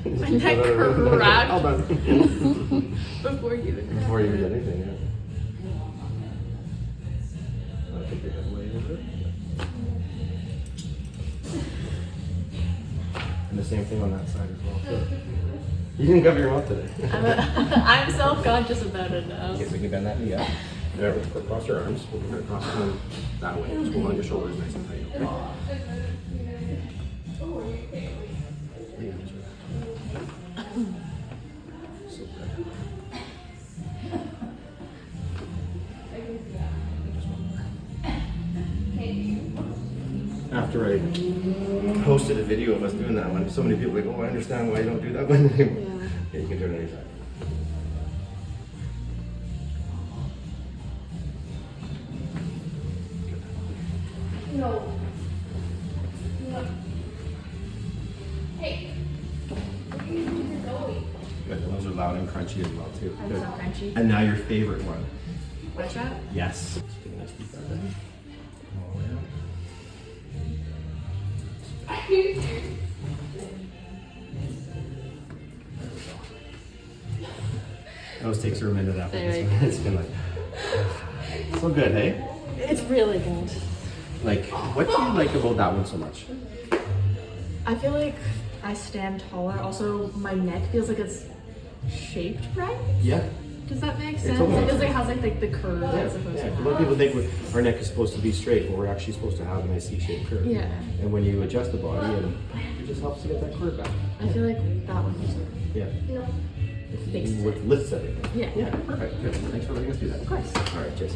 My neck cracked. All done. Before you even did anything, yeah. I think they have way over it. And the same thing on that side as well, too. You didn't cover your mouth today. I'm self-conscious about it now. Okay, so you can bend that knee up. There, cross your arms. We're going to cross them that way. Just hold on your shoulders nice and tight, okay? So good. After I posted a video of us doing that one, so many people were like, oh, I understand why you don't do that one anymore. Yeah. Okay, you can turn it anytime. No. No. Hey. Where are you going? Good. Those are loud and crunchy as well, too. I'm Good. so crunchy. And now your favorite one. What's that? Yes. Just take a nice deep breath in. All the way out. It always takes her a minute after this one. It's been like, so good, hey? It's really good. Like, what do you like about that one so much? I feel like I stand taller. Also, my neck feels like it's shaped right. Yeah. Does that make sense? totally It feels makes like it has like the curve Yeah. it's supposed Yeah. to A have. lot of people think our neck is supposed to be straight, but we're actually supposed to have a nice C-shaped curve. Yeah. And when you adjust the body, and it just helps to get that curve back. I feel like that one was Yeah. it fixed it. Lifts everything. Yeah. Yeah, perfect. Good. Thanks for letting us do that. Of course. All right, cheers.